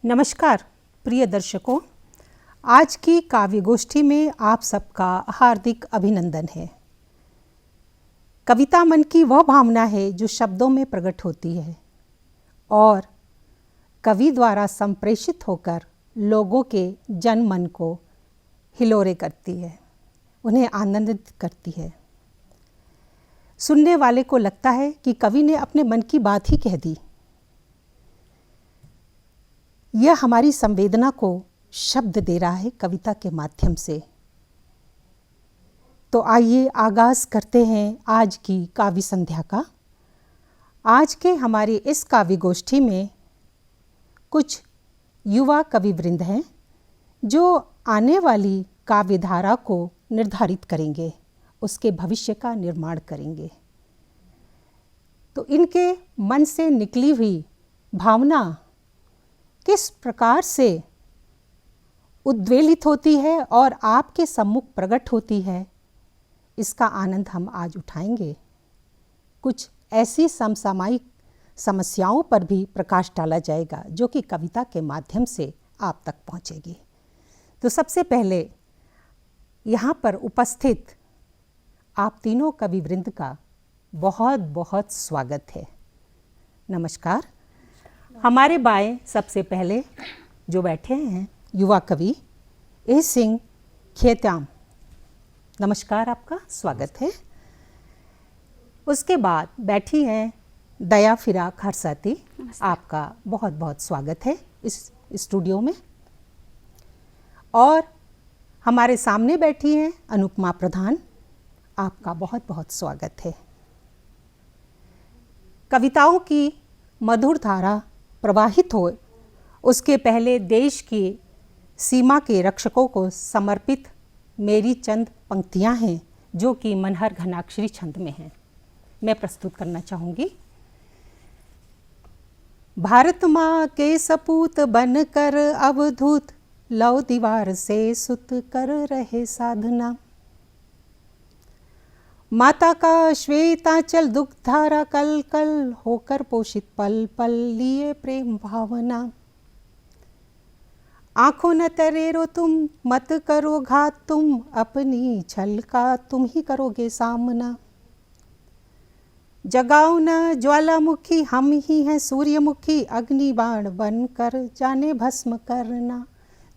नमस्कार प्रिय दर्शकों, आज की काव्य गोष्ठी में आप सबका हार्दिक अभिनंदन है। कविता मन की वह भावना है जो शब्दों में प्रकट होती है और कवि द्वारा संप्रेषित होकर लोगों के जन मन को हिलोरे करती है, उन्हें आनंदित करती है। सुनने वाले को लगता है कि कवि ने अपने मन की बात ही कह दी। यह हमारी संवेदना को शब्द दे रहा है कविता के माध्यम से। तो आइए आगाज करते हैं आज की काव्य संध्या का। आज के हमारी इस काव्य गोष्ठी में कुछ युवा कविवृंद हैं जो आने वाली काव्य धारा को निर्धारित करेंगे, उसके भविष्य का निर्माण करेंगे। तो इनके मन से निकली हुई भावना किस प्रकार से उद्वेलित होती है और आपके सम्मुख प्रकट होती है, इसका आनंद हम आज उठाएंगे। कुछ ऐसी समसामयिक समस्याओं पर भी प्रकाश डाला जाएगा जो कि कविता के माध्यम से आप तक पहुंचेगी। तो सबसे पहले यहाँ पर उपस्थित आप तीनों कविवृंद का बहुत बहुत स्वागत है। नमस्कार। हमारे बाएं सबसे पहले जो बैठे हैं युवा कवि ए सिंह खेत्याम, नमस्कार, आपका स्वागत है। उसके बाद बैठी हैं दया फिराक हरसाती, आपका बहुत बहुत स्वागत है इस स्टूडियो में। और हमारे सामने बैठी हैं अनुपमा प्रधान, आपका बहुत बहुत स्वागत है। कविताओं की मधुर धारा प्रवाहित हो उसके पहले देश की सीमा के रक्षकों को समर्पित मेरी चंद पंक्तियां हैं जो कि मनहर घनाक्षरी छंद में हैं, मैं प्रस्तुत करना चाहूँगी। भारत माँ के सपूत बनकर अवधूत लौ दीवार से सुत कर रहे साधना। माता का श्वेतांचल दुख धारा कल कल होकर पोषित पल पल लिए प्रेम भावना। आंखों न तरेरो तुम मत करो घात, तुम अपनी छल का तुम ही करोगे सामना। जगाओ न ज्वालामुखी, हम ही हैं सूर्यमुखी, अग्नि बाण बनकर जाने भस्म करना।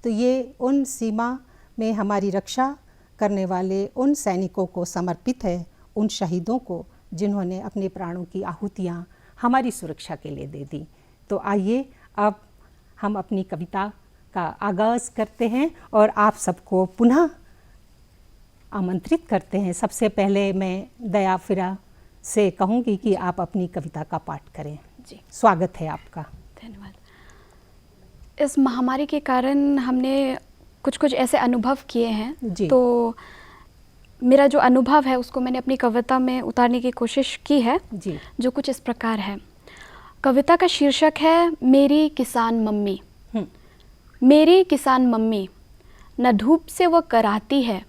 तो ये उन सीमा में हमारी रक्षा करने वाले उन सैनिकों को समर्पित है, उन शहीदों को जिन्होंने अपने प्राणों की आहुतियाँ हमारी सुरक्षा के लिए दे दी। तो आइए अब हम अपनी कविता का आगाज़ करते हैं और आप सबको पुनः आमंत्रित करते हैं। सबसे पहले मैं दया फिरा से कहूँगी कि आप अपनी कविता का पाठ करें। जी, स्वागत है आपका। धन्यवाद। इस महामारी के कारण हमने कुछ ऐसे अनुभव किए हैं जी। तो मेरा जो अनुभव है उसको मैंने अपनी कविता में उतारने की कोशिश की है जी। जो कुछ इस प्रकार है। कविता का शीर्षक है मेरी किसान मम्मी। मेरी किसान मम्मी, न धूप से वह कराती है,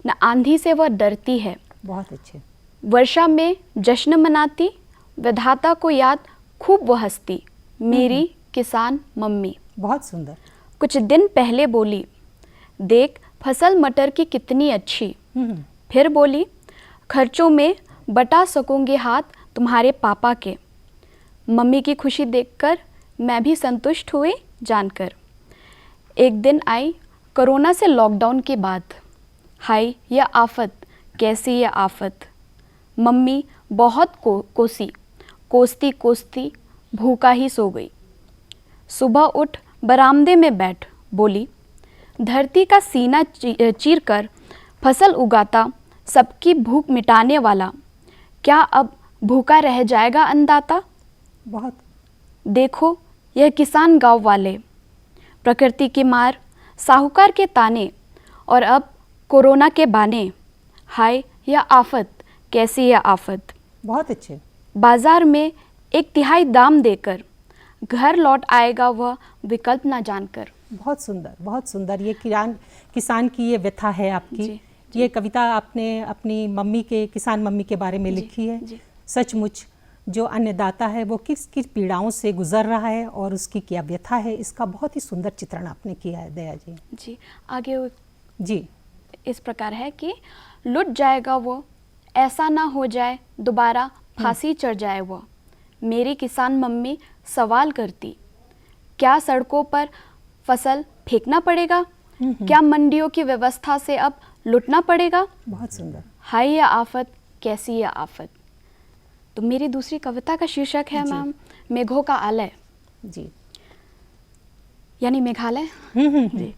न आंधी से वह डरती है। बहुत अच्छे। वर्षा में जश्न मनाती, विधाता को याद खूब वो हंसती। मेरी किसान मम्मी। बहुत सुंदर। कुछ दिन पहले बोली, देख फसल मटर की कितनी अच्छी। फिर बोली, खर्चों में बटा सकूंगी हाथ तुम्हारे पापा के। मम्मी की खुशी देखकर मैं भी संतुष्ट हुई जानकर। एक दिन आई कोरोना से लॉकडाउन के बाद, हाय यह आफत, कैसी यह आफत। मम्मी बहुत कोसती कोसती भूखा ही सो गई। सुबह उठ बरामदे में बैठ बोली, धरती का सीना चीर कर फसल उगाता, सबकी भूख मिटाने वाला, क्या अब भूखा रह जाएगा अन्नदाता। बहुत। देखो यह किसान गांव वाले, प्रकृति की मार, साहूकार के ताने, और अब कोरोना के बाने। हाय यह आफत, कैसी यह आफत। बहुत अच्छे। बाजार में 1/3 दाम देकर घर लौट आएगा वह विकल्प ना जानकर। बहुत सुंदर, बहुत सुंदर। ये किसान की ये व्यथा है आपकी। जी। ये कविता आपने अपनी मम्मी के, किसान मम्मी के बारे में लिखी है। सचमुच जो अन्नदाता है वो किस किस पीड़ाओं से गुजर रहा है और उसकी क्या व्यथा है, इसका बहुत ही सुंदर चित्रण आपने किया है दया जी। जी, आगे जी। इस प्रकार है कि लुट जाएगा वो, ऐसा ना हो जाए दोबारा फांसी चढ़ जाए वो। मेरी किसान मम्मी सवाल करती, क्या सड़कों पर फसल फेंकना पड़ेगा? क्या मंडियों की व्यवस्था से अब लुटना पड़ेगा? बहुत सुंदर। हाय ये आफत, कैसी ये आफत। तो मेरी दूसरी कविता का शीर्षक है मैम मेघों का आलय, जी, यानी मेघालय। जी,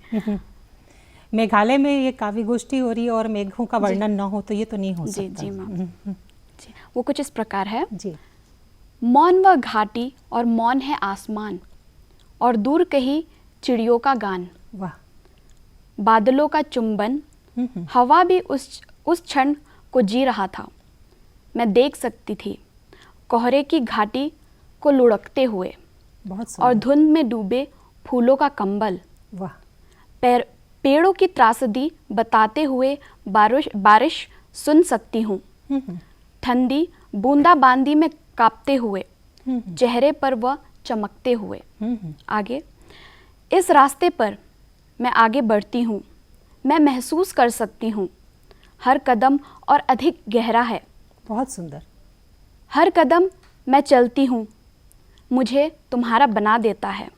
मेघालय में ये काव्य गोष्ठी हो रही है और मेघों का वर्णन न हो तो ये तो नहीं हो जी सकता। जी मैम। जी, वो कुछ इस प्रकार है। जी। मौन व घाटी और मौन है आसमान, और दूर कहीं चिड़ियों का गान। वाह। बादलों का चुंबन, हवा भी उस क्षण को जी रहा था। मैं देख सकती थी कोहरे की घाटी को लुढ़कते हुए, बहुत और सुंदर। धुंध में डूबे फूलों का कंबल। वाह। पेड़ों की त्रासदी बताते हुए बारिश सुन सकती हूँ। ठंडी बूंदाबांदी में कांपते हुए, चेहरे पर वह चमकते हुए। आगे, इस रास्ते पर मैं आगे बढ़ती हूँ, मैं महसूस कर सकती हूँ हर कदम और अधिक गहरा है। बहुत सुंदर। हर कदम मैं चलती हूँ मुझे तुम्हारा बना देता है।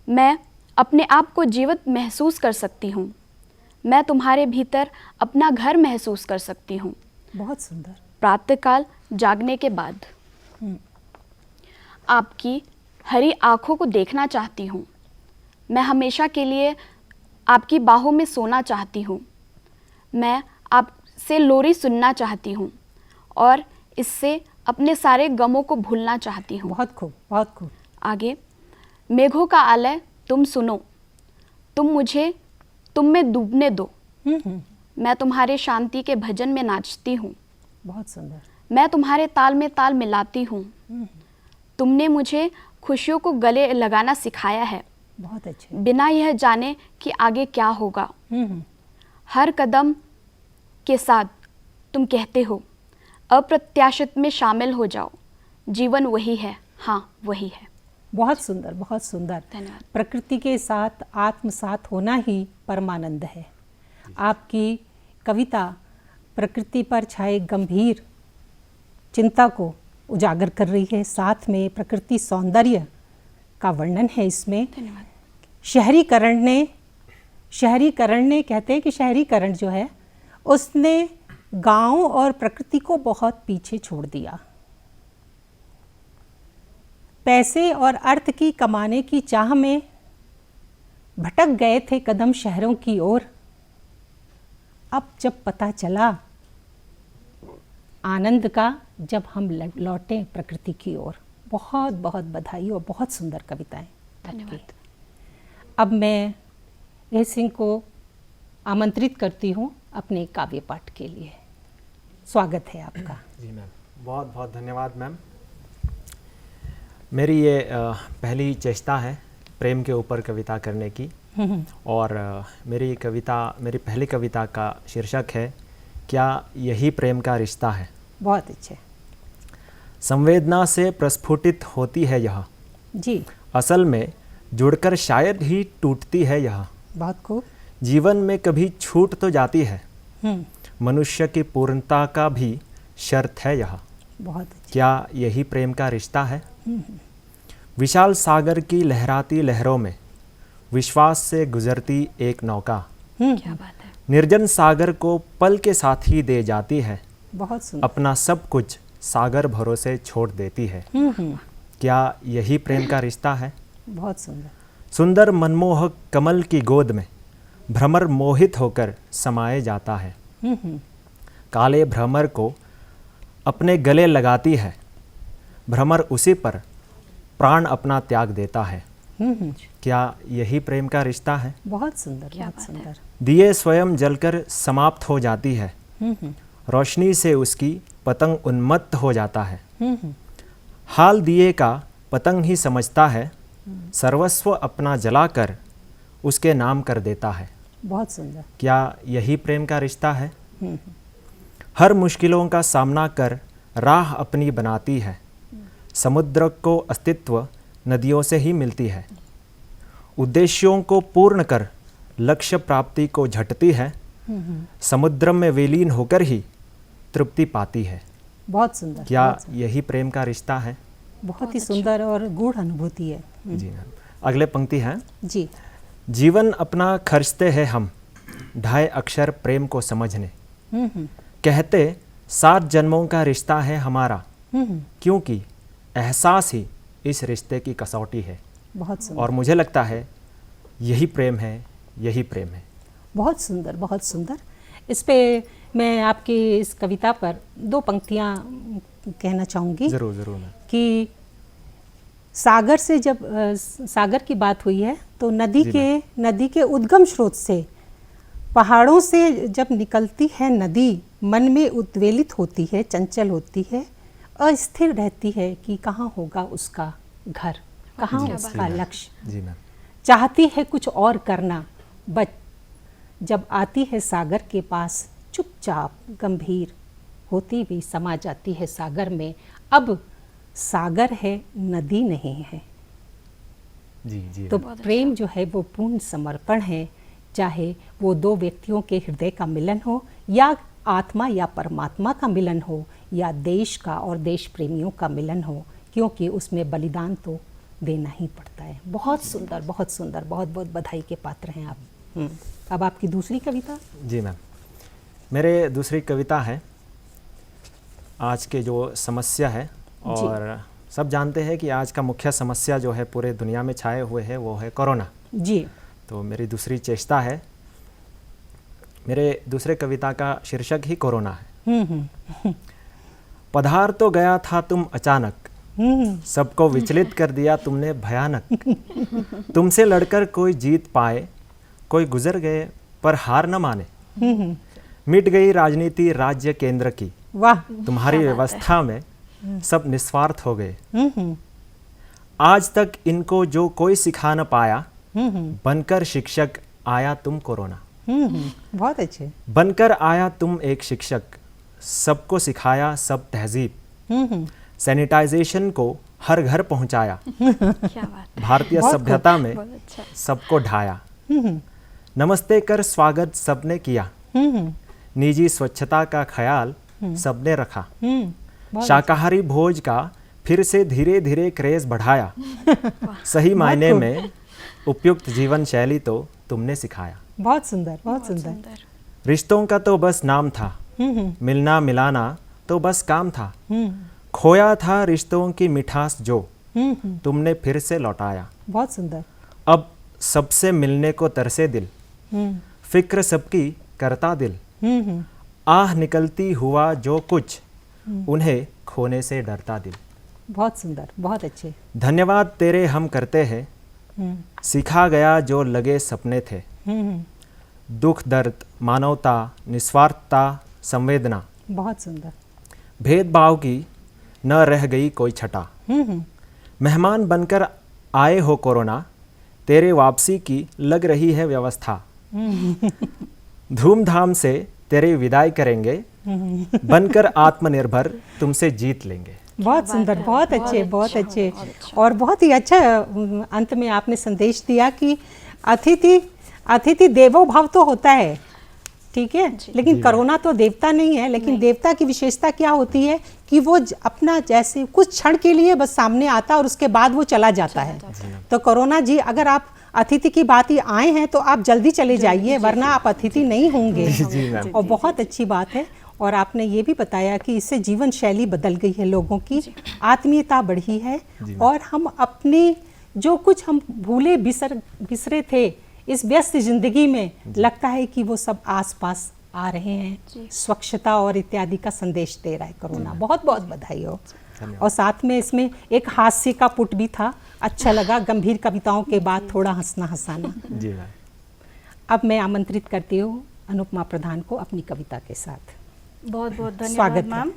मैं अपने आप को जीवित महसूस कर सकती हूँ, मैं तुम्हारे भीतर अपना घर महसूस कर सकती हूँ। बहुत सुंदर। प्रातःकाल जागने के बाद आपकी हरी आंखों को देखना चाहती हूँ। मैं हमेशा के लिए आपकी बाहों में सोना चाहती हूँ। मैं आपसे लोरी सुनना चाहती हूँ और इससे अपने सारे गमों को भूलना चाहती हूँ। बहुत खूब, बहुत खूब। आगे, मेघों का आलय तुम सुनो, तुम में डूबने दो। मैं तुम्हारे शांति के भजन में नाचती हूँ। बहुत सुंदर। मैं तुम्हारे ताल में ताल मिलाती हूँ। तुमने मुझे खुशियों को गले लगाना सिखाया है, बहुत अच्छे। बिना यह जाने कि आगे क्या होगा। हर कदम के साथ तुम कहते हो, अप्रत्याशित में शामिल हो जाओ, जीवन वही है, हाँ वही है। बहुत सुंदर, बहुत सुंदर। धन्यवाद। प्रकृति के साथ आत्मसात होना ही परमानंद है। आपकी कविता प्रकृति पर छाए गंभीर चिंता को उजागर कर रही है, साथ में प्रकृति सौंदर्य का वर्णन है इसमें। धन्यवाद। शहरीकरण ने कहते हैं कि शहरीकरण जो है उसने गांव और प्रकृति को बहुत पीछे छोड़ दिया। पैसे और अर्थ की कमाने की चाह में भटक गए थे कदम शहरों की ओर। अब जब पता चला आनंद का, जब हम लौटे प्रकृति की ओर। बहुत बहुत बधाई और बहुत सुंदर कविताएं। धन्यवाद। अब मैं यह सिंह को आमंत्रित करती हूँ अपने काव्य पाठ के लिए। स्वागत है आपका। जी मैम, बहुत बहुत धन्यवाद मैम। मेरी ये पहली चेष्टा है प्रेम के ऊपर कविता करने की, और मेरी पहली कविता का शीर्षक है, क्या यही प्रेम का रिश्ता है। बहुत अच्छे। संवेदना से प्रस्फुटित होती है यह, जी। असल में जुड़कर शायद ही टूटती है यह। बहुत खूब। जीवन में कभी छूट तो जाती है, मनुष्य की पूर्णता का भी शर्त है यह। बहुत अच्छे। क्या यही प्रेम का रिश्ता है। विशाल सागर की लहराती लहरों में विश्वास से गुजरती एक नौका, क्या बात है। निर्जन सागर को पल के साथ ही दे जाती है। बहुत सुंदर। अपना सब कुछ सागर भरोसे छोड़ देती है। क्या यही प्रेम का रिश्ता है। बहुत सुंदर। सुंदर मनमोहक कमल की गोद में भ्रमर मोहित होकर समाये जाता है। काले भ्रमर को अपने गले लगाती है, भ्रमर उसी पर प्राण अपना त्याग देता है। क्या यही प्रेम का रिश्ता है। बहुत सुंदर, बहुत सुंदर। दिए स्वयं जलकर समाप्त हो जाती है, रोशनी से उसकी पतंग उन्मत्त हो जाता है। हाल दिए का पतंग ही समझता है, सर्वस्व अपना जलाकर उसके नाम कर देता है। बहुत सुंदर। क्या यही प्रेम का रिश्ता है। हर मुश्किलों का सामना कर राह अपनी बनाती है। समुद्र को अस्तित्व नदियों से ही मिलती है। उद्देश्यों को पूर्ण कर लक्ष्य प्राप्ति को झटती है। समुद्र में विलीन होकर ही तृप्ति पाती है। बहुत सुंदर। क्या बहुत सुंदर। यही प्रेम का रिश्ता है? बहुत ही सुंदर और गूढ़ अनुभूति है। जी मैम। अगले पंक्ति है, जी। जीवन अपना खर्चते हैं हम, ढाई अक्षर प्रेम को समझने। कहते 7 जन्मों का रिश्ता है हमारा, क्योंकि एहसास ही इस रिश्ते की कसौटी है। बहुत सुंदर। और मुझे लगता है यही प्रेम है, यही प्रेम है। बहुत सुंदर, बहुत सुंदर। इस पे मैं आपकी इस कविता पर 2 पंक्तियाँ कहना चाहूँगी। ज़रूर ज़रूर मैम। कि सागर से जब सागर की बात हुई है तो नदी के उद्गम स्रोत से, पहाड़ों से जब निकलती है नदी, मन में उद्वेलित होती है, चंचल होती है, अस्थिर रहती है कि कहाँ होगा उसका घर, कहाँ उसका लक्ष्य। जी मैम। चाहती है कुछ और करना, बट जब आती है सागर के पास, चुपचाप गंभीर होती भी समा जाती है सागर में। अब सागर है, नदी नहीं है। जी जी तो प्रेम जो है वो पूर्ण समर्पण है, चाहे वो 2 व्यक्तियों के हृदय का मिलन हो, या आत्मा या परमात्मा का मिलन हो, या देश का और देश प्रेमियों का मिलन हो, क्योंकि उसमें बलिदान तो देना ही पड़ता है। बहुत सुंदर, बहुत सुंदर। बहुत बहुत बधाई के पात्र हैं आप। अब आपकी दूसरी कविता। जी मैम। मेरे दूसरी कविता है आज के जो समस्या है, और सब जानते हैं कि आज का मुख्य समस्या जो है पूरे दुनिया में छाए हुए है वो है कोरोना। जी। तो मेरी दूसरी चेष्टा है, मेरे दूसरे कविता का शीर्षक ही कोरोना है। पधार तो गया था तुम अचानक, सबको विचलित कर दिया तुमने भयानक। तुमसे लड़कर कोई जीत पाए, कोई गुजर गए पर हार न माने। मिट गई राजनीति राज्य केंद्र की, वाह। तुम्हारी व्यवस्था में सब निस्वार्थ हो गए। आज तक इनको जो कोई सिखा न पाया, बनकर शिक्षक आया तुम कोरोना। बहुत अच्छे। बनकर आया तुम एक शिक्षक, सबको सिखाया सब तहजीब। सैनिटाइजेशन को हर घर पहुंचाया, क्या बात। भारतीय बहुत सभ्यता में बहुत अच्छा। सबको ढाया। नमस्ते कर स्वागत सबने किया, निजी स्वच्छता का ख्याल सबने रखा। शाकाहारी भोज का फिर से धीरे धीरे क्रेज बढ़ाया। सही मायने में उपयुक्त जीवन शैली तो तुमने सिखाया। बहुत सुंदर, बहुत सुंदर। रिश्तों का तो बस नाम था, मिलना मिलाना तो बस काम था। खोया था रिश्तों की मिठास जो, तुमने फिर से लौटाया। बहुत सुंदर। अब सबसे मिलने को तरसे दिल, फिक्र सबकी करता दिल। आह निकलती हुआ जो कुछ, उन्हें खोने से डरता दिल। बहुत सुंदर, बहुत अच्छे। धन्यवाद तेरे हम करते हैं, सिखा गया जो लगे सपने थे। दुख दर्द मानवता निस्वार्थता संवेदना, बहुत सुंदर। भेदभाव की न रह गई कोई छटा। मेहमान बनकर आए हो कोरोना, तेरे वापसी की लग रही है व्यवस्था। धूमधाम से तेरे विदाई करेंगे, बनकर आत्मनिर्भर तुमसे जीत लेंगे। बहुत सुंदर, बहुत अच्छे, बहुत अच्छे। और बहुत ही अच्छा अंत में आपने संदेश दिया कि अतिथि देवो भव तो होता है, ठीक है, लेकिन कोरोना तो देवता नहीं है। लेकिन देवता की विशेषता क्या होती है कि वो अपना जैसे कुछ क्षण के लिए बस सामने आता और उसके बाद वो चला जाता है। तो कोरोना जी, अगर आप अतिथि की बात ही आए हैं तो आप जल्दी चले जाइए, वरना आप अतिथि नहीं होंगे। और बहुत अच्छी बात है। और आपने ये भी बताया कि इससे जीवन शैली बदल गई है, लोगों की आत्मीयता बढ़ी है, और हम अपने जो कुछ हम भूले बिसरे थे इस व्यस्त जिंदगी में, लगता है कि वो सब आसपास आ रहे हैं। स्वच्छता और इत्यादि का संदेश दे रहा है कोरोना। बहुत बहुत बधाई हो। और साथ में इसमें एक हास्य का पुट भी था, अच्छा लगा। गंभीर कविताओं के बाद थोड़ा हंसना हंसाना। जी मैम। अब मैं आमंत्रित करती हूँ अनुपमा प्रधान को अपनी कविता के साथ। बहुत बहुत धन्यवाद स्वागत है। मैम।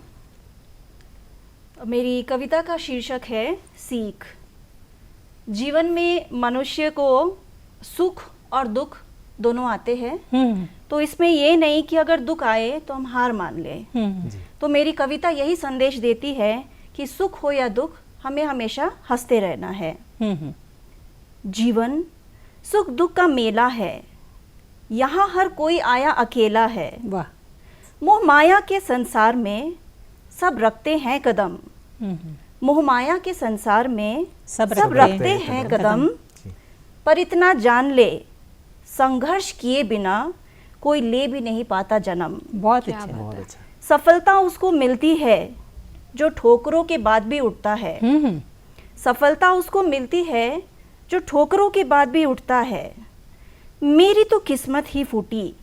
मेरी कविता का शीर्षक है सीख। जीवन में मनुष्य को सुख और दुख दोनों आते हैं। तो इसमें ये नहीं कि अगर दुख आए तो हम हार मान लें। तो मेरी कविता यही संदेश देती है कि सुख हो या दुख हमें हमेशा हंसते रहना है। जीवन सुख दुख का मेला है, यहाँ हर कोई आया अकेला है। वाह। मोह माया के संसार में सब रखते हैं कदम। मोह माया के संसार में सब रखते हैं कदम। पर इतना जान ले, संघर्ष किए बिना कोई ले भी नहीं पाता जन्म। बहुत अच्छा। बहुत अच्छा। सफलता उसको मिलती है जो ठोकरों के बाद भी उठता है। सफलता उसको मिलती है जो ठोकरों के बाद भी उठता है। मेरी तो किस्मत ही फूटी,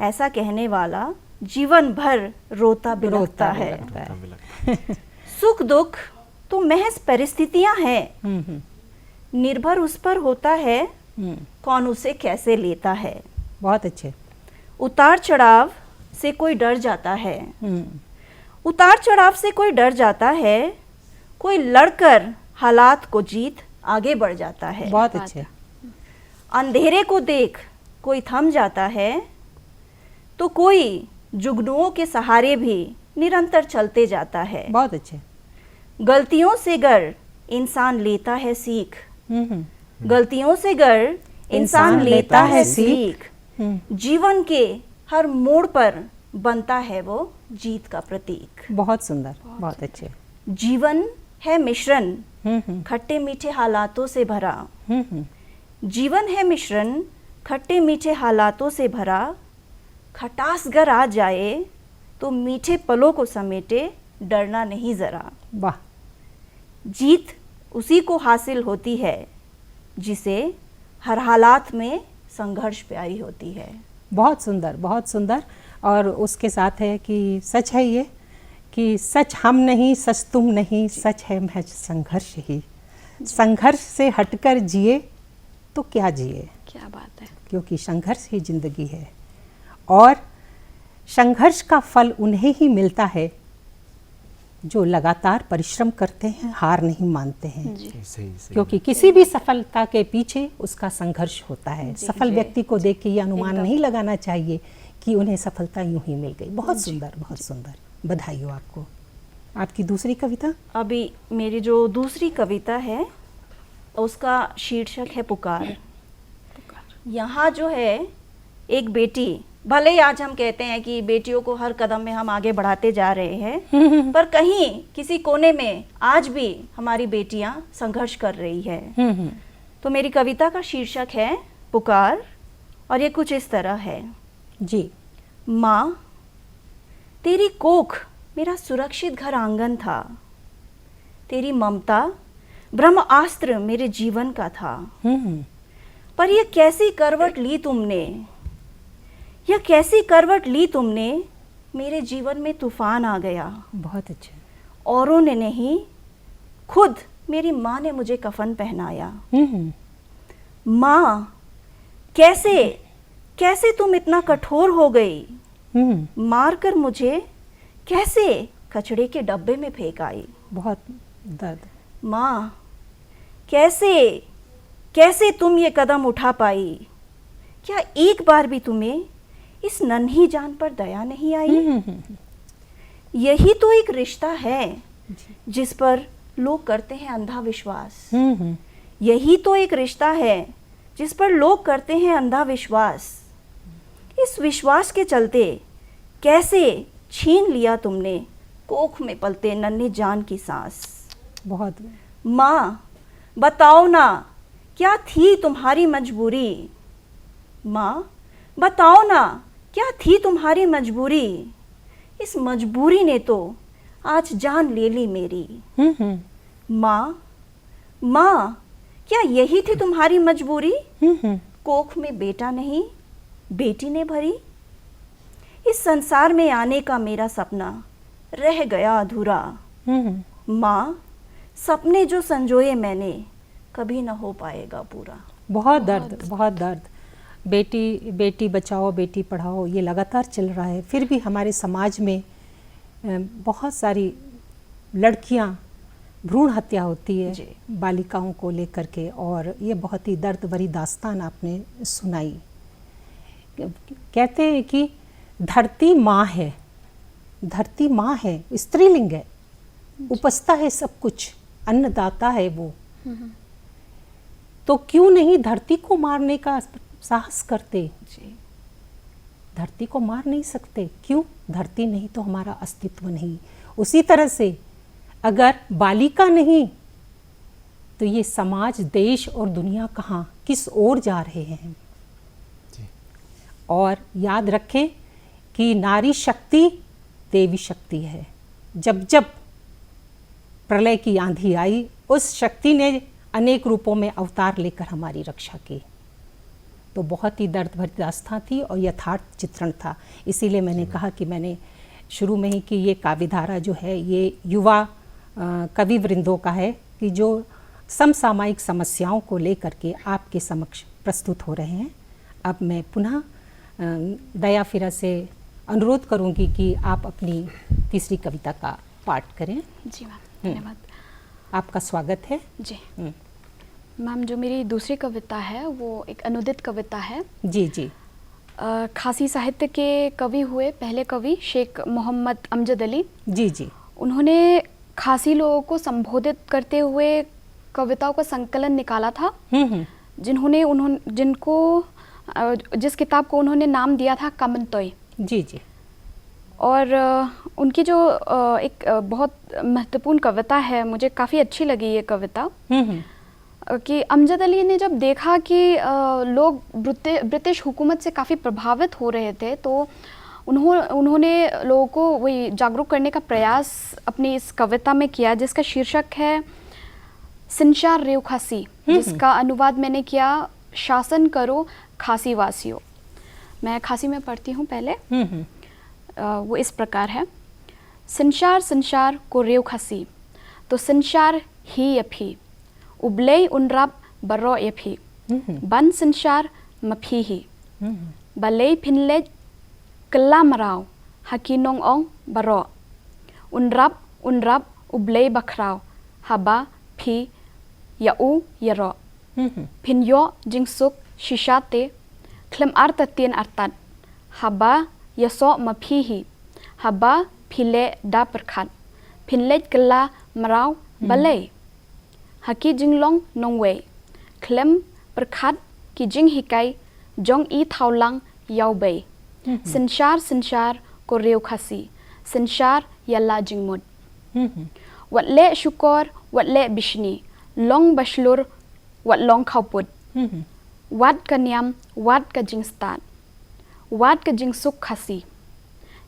ऐसा कहने वाला जीवन भर रोता बिलखता है। सुख दुख तो महज परिस्थितियां हैं, निर्भर उस पर होता है कौन उसे कैसे लेता है। बहुत अच्छे। उतार चढ़ाव से कोई डर जाता है, उतार चढ़ाव से कोई डर जाता है, कोई लड़कर हालात को जीत आगे बढ़ जाता है। बहुत अच्छे। अंधेरे को देख कोई थम जाता है, तो कोई जुगनुओं के सहारे भी निरंतर चलते जाता है। बहुत अच्छे। गलतियों से गर इंसान लेता है सीख, गलतियों से गर इंसान लेता है सीख। जीवन के हर मोड़ पर बनता है वो जीत का प्रतीक। बहुत सुंदर, बहुत अच्छे। जीवन है मिश्रण खट्टे मीठे हालातों से भरा। जीवन है मिश्रण खट्टे मीठे हालातों से भरा। खटास गर आ जाए तो मीठे पलों को समेटे, डरना नहीं जरा। वाह। जीत उसी को हासिल होती है जिसे हर हालात में संघर्ष प्यारी होती है। बहुत सुंदर, बहुत सुंदर। और उसके साथ है कि सच है ये कि सच हम नहीं, सच तुम नहीं, सच है महज संघर्ष ही। संघर्ष से हटकर जिए तो क्या जिए, क्या बात है। क्योंकि संघर्ष ही जिंदगी है और संघर्ष का फल उन्हें ही मिलता है जो लगातार परिश्रम करते हैं, हार नहीं मानते हैं। सही। क्योंकि किसी भी सफलता के पीछे उसका संघर्ष होता है। सफल व्यक्ति को देख के ये अनुमान नहीं लगाना चाहिए कि उन्हें सफलता यूं ही मिल गई। बहुत सुंदर, बहुत सुंदर। बधाई हो आपको। आपकी दूसरी कविता? अभी मेरी जो दूसरी कविता है उसका शीर्षक है पुकार। यहाँ जो है एक बेटी, भले ही आज हम कहते हैं कि बेटियों को हर कदम में हम आगे बढ़ाते जा रहे हैं, पर कहीं किसी कोने में आज भी हमारी बेटियां संघर्ष कर रही है। तो मेरी कविता का शीर्षक है पुकार और ये कुछ इस तरह है। जी। माँ, तेरी कोख मेरा सुरक्षित घर आंगन था। तेरी ममता ब्रह्मास्त्र मेरे जीवन का था। पर यह कैसी करवट ली तुमने, यह कैसी करवट ली तुमने, मेरे जीवन में तूफान आ गया। बहुत अच्छा। औरों ने नहीं, खुद मेरी माँ ने मुझे कफन पहनाया। माँ, कैसे कैसे तुम इतना कठोर हो गई, मार कर मुझे कैसे कचड़े के डब्बे में फेंक आई। बहुत दर्द। माँ, कैसे कैसे तुम ये कदम उठा पाई, क्या एक बार भी तुम्हें इस नन्ही जान पर दया नहीं आई। यही तो एक रिश्ता है जिस पर लोग करते हैं अंधा विश्वास। यही तो एक रिश्ता है जिस पर लोग करते हैं अंधा विश्वास। इस विश्वास के चलते कैसे छीन लिया तुमने कोख में पलते नन्ही जान की सांस। बहुत। माँ, बताओ ना क्या थी तुम्हारी मजबूरी। माँ, बताओ ना क्या थी तुम्हारी मजबूरी। इस मजबूरी ने तो आज जान ले ली मेरी। माँ, माँ, क्या यही थी तुम्हारी मजबूरी। कोख में बेटा नहीं बेटी ने भरी। इस संसार में आने का मेरा सपना रह गया अधूरा। माँ, सपने जो संजोए मैंने कभी न हो पाएगा पूरा। बहुत दर्द, बहुत दर्द। बेटी बेटी बचाओ बेटी पढ़ाओ ये लगातार चल रहा है, फिर भी हमारे समाज में बहुत सारी लड़कियां भ्रूण हत्या होती है बालिकाओं को लेकर के, और ये बहुत ही दर्द भरी दास्तान आपने सुनाई। कहते हैं कि धरती माँ है, धरती माँ है, स्त्रीलिंग है, उपजता है सब कुछ, अन्नदाता है वो। तो क्यों नहीं धरती को मारने का साहस करते? जी। धरती को मार नहीं सकते, क्यों? धरती नहीं तो हमारा अस्तित्व नहीं। उसी तरह से अगर बालिका नहीं तो ये समाज, देश और दुनिया कहाँ, किस ओर जा रहे हैं? और याद रखें कि नारी शक्ति देवी शक्ति है। जब जब प्रलय की आंधी आई, उस शक्ति ने अनेक रूपों में अवतार लेकर हमारी रक्षा की। तो बहुत ही दर्द भरी दास्तां थी और यथार्थ चित्रण था। इसीलिए मैंने कहा कि मैंने शुरू में ही कि ये काव्यधारा जो है ये युवा कवि वृंदों का है, कि जो समसामयिक समस्याओं को लेकर के आपके समक्ष प्रस्तुत हो रहे हैं। अब मैं पुनः दया फिरा से अनुरोध करूंगी कि आप अपनी तीसरी कविता का पाठ करें। जी मैम, धन्यवाद। आपका स्वागत है। जी मैम, जो मेरी दूसरी कविता है वो एक अनुदित कविता है। जी जी। खासी साहित्य के कवि हुए पहले कवि शेख मोहम्मद अमजद अली। जी जी। उन्होंने खासी लोगों को संबोधित करते हुए कविताओं का संकलन निकाला था, जिनको जिस किताब को उन्होंने नाम दिया था कमनतोय। जी जी। और उनकी जो एक बहुत महत्वपूर्ण कविता है, मुझे काफ़ी अच्छी लगी ये कविता, कि अमजद अली ने जब देखा कि लोग ब्रिटिश हुकूमत से काफ़ी प्रभावित हो रहे थे, तो उन्होंने लोगों को वही जागरूक करने का प्रयास अपनी इस कविता में किया, जिसका शीर्षक है सिंचार रेव खासी, जिसका अनुवाद मैंने किया शासन करो खासी वासियों। मैं खासी में पढ़ती हूँ पहले। वो इस प्रकार है। संसार संसार को रेव खासी, तो संसार ही यफी, उबले उनराब बरो यफी, बन संसार मफी ही, बले फिनले कल्ला मराव हकीनोंग ओंग बरो, उनराब उनराब उबले बखराव हबा फी याऊ यरो, फिनयो जिंगसुक शिशाते क्लम आर्ततियन आर्तात, हबा यसो मफी ही, हबा फिले डा परखात, फिनले कल्ला मराव बले, हकी जिंगलोंग नोंगवे, क्लम परखात की जिंग हिकाई जोंग ई थावलांग यावबे, संसार संसार को रेव खासी, संसार यल्ला जिंगमुद, वटले शुकोर वटले बिशनी, लोंग बशलुर वट लोंग खाउपुद, वाट का न्याम वाट का जिंगस्तान, वाट का जिंगसुक खासी,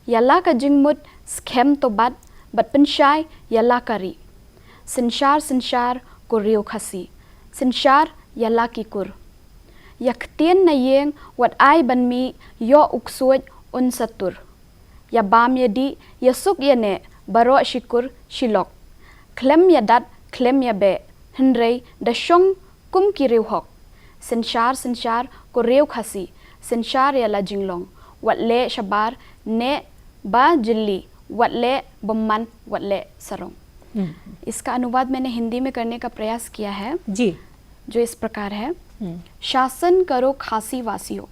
यल्ला का जिंगमुद स्खेम तो बट पंशाय यल्ला करी, संसार संसार को रेव खासी, संसार यल्ला की कुर, यखतियन नयेंग वट आई बनमी यो उक्सुज उन सतुर, या बाम यदी यसुक यने बरो शिकुर शिलोक, क्लेम यदात क्लेम यबे हनरे दशोंग कुम की रेव हक, संसार संसार को रेव खासी, संसार यला जिंगलोंग, वटले शबार ने बा जिल्ली, वटले बम्मन वटले सरोंग। इसका अनुवाद मैंने हिंदी में करने का प्रयास किया है जी, जो इस प्रकार है। शासन करो खासी वासियों,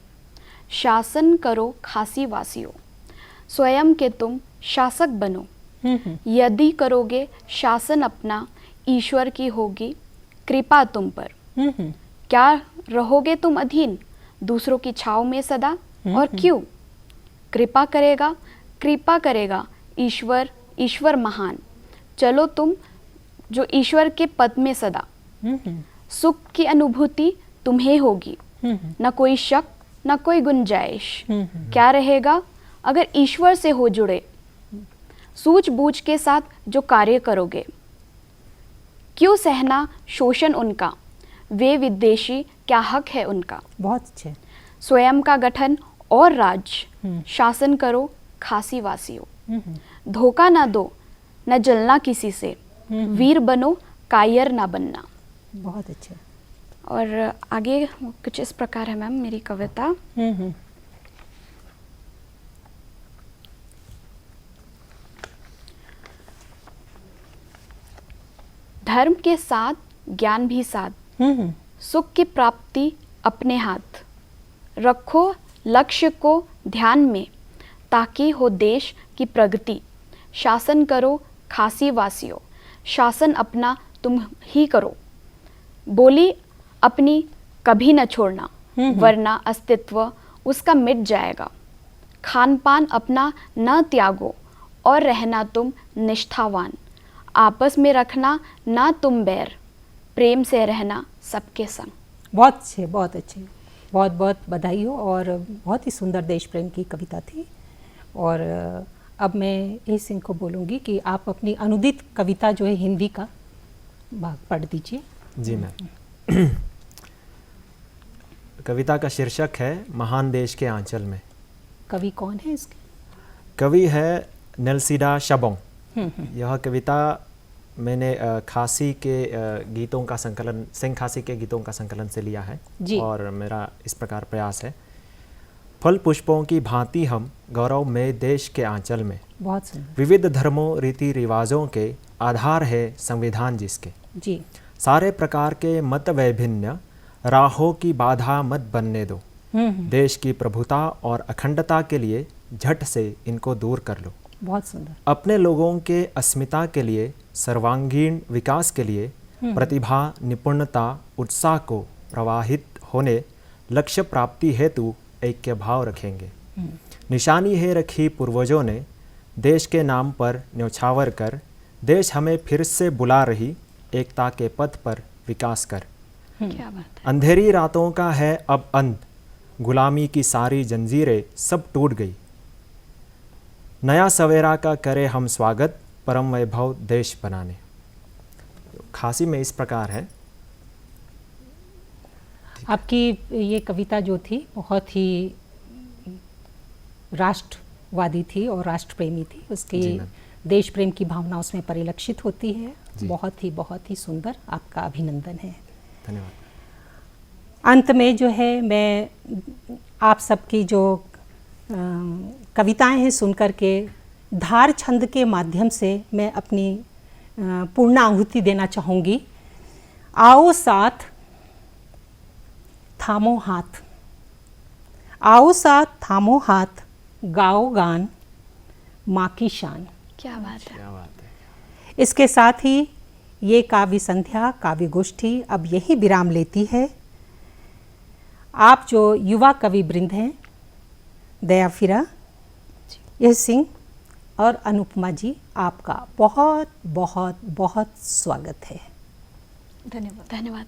शासन करो खासी वासियों, स्वयं के तुम शासक बनो, यदि करोगे शासन अपना ईश्वर की होगी कृपा तुम पर, क्या रहोगे तुम अधीन दूसरों की छाव में सदा, और क्यों? कृपा करेगा ईश्वर, ईश्वर महान, चलो तुम जो ईश्वर के पद में सदा, सुख की अनुभूति तुम्हें होगी, न कोई शक न कोई गुंजाइश, क्या रहेगा अगर ईश्वर से हो जुड़े, सूझबूझ के साथ जो कार्य करोगे, क्यों सहना शोषण उनका, वे विदेशी क्या हक है उनका। बहुत अच्छे। स्वयं का गठन और राज, शासन करो खासी वासियों, धोखा ना दो न जलना किसी से, वीर बनो कायर ना बनना। बहुत अच्छे। और आगे कुछ इस प्रकार है मैम मेरी कविता। धर्म के साथ ज्ञान भी साथ, सुख की प्राप्ति अपने हाथ, रखो लक्ष्य को ध्यान में, ताकि हो देश की प्रगति। शासन करो खासी वासियों, शासन अपना तुम ही करो। बोली अपनी कभी न छोड़ना, वरना अस्तित्व उसका मिट जाएगा। खान पान अपना न त्यागो और रहना तुम निष्ठावान। आपस में रखना ना तुम बैर, प्रेम से रहना सबके संग। बहुत अच्छे, बहुत अच्छे, बहुत बहुत बधाई हो। और बहुत ही सुंदर देश प्रेम की कविता थी। और अब मैं ए सिंह को बोलूँगी कि आप अपनी अनुदित कविता जो है हिंदी का भाग पढ़ दीजिए। जी मैम। कविता का शीर्षक है महान देश के आंचल में। कवि कौन है इसके? कवि है नेल्सिडा शबोंग। यह कविता मैंने खासी के गीतों का संकलन, सिंह खासी के गीतों का संकलन से लिया है जी। और मेरा इस प्रकार प्रयास है। फल पुष्पों की भांति हम गौरव में देश के आंचल में, बहुत सुंदर। विविध धर्मों रीति रिवाजों के आधार है संविधान जिसके। जी। सारे प्रकार के मत वैभिन्न राहों की बाधा मत बनने दो। देश की प्रभुता और अखंडता के लिए झट से इनको दूर कर लो। बहुत सुंदर। अपने लोगों के अस्मिता के लिए, सर्वांगीण विकास के लिए प्रतिभा, निपुणता, उत्साह को प्रवाहित होने, लक्ष्य प्राप्ति हेतु ऐक्य भाव रखेंगे। निशानी है रखी पूर्वजों ने देश के नाम पर न्यौछावर कर। देश हमें फिर से बुला रही, एकता के पथ पर विकास कर। क्या बात है। अंधेरी रातों का है अब अंत, गुलामी की सारी जंजीरें सब टूट गई। नया सवेरा का करे हम स्वागत, परम वैभव देश बनाने। खासी में इस प्रकार है। आपकी ये कविता जो थी बहुत ही राष्ट्रवादी थी और राष्ट्र प्रेमी थी। उसकी जी मैम। देश प्रेम की भावना उसमें परिलक्षित होती है। जी। बहुत ही सुंदर। आपका अभिनंदन है। धन्यवाद। अंत में जो है मैं आप सबकी जो कविताएं हैं सुनकर के धार छंद के माध्यम से मैं अपनी पूर्ण आहुति देना चाहूँगी। आओ साथ थामो हाथ, आओ साथ थामो हाथ, गाओ गान माँ की शान। क्या बात है। क्या बात है। इसके साथ ही ये काव्य संध्या, काव्य गोष्ठी अब यही विराम लेती है। आप जो युवा कवि वृंद हैं, दयाफिरा, यह सिंह और अनुपमा जी, आपका बहुत बहुत बहुत स्वागत है। धन्यवाद। धन्यवाद।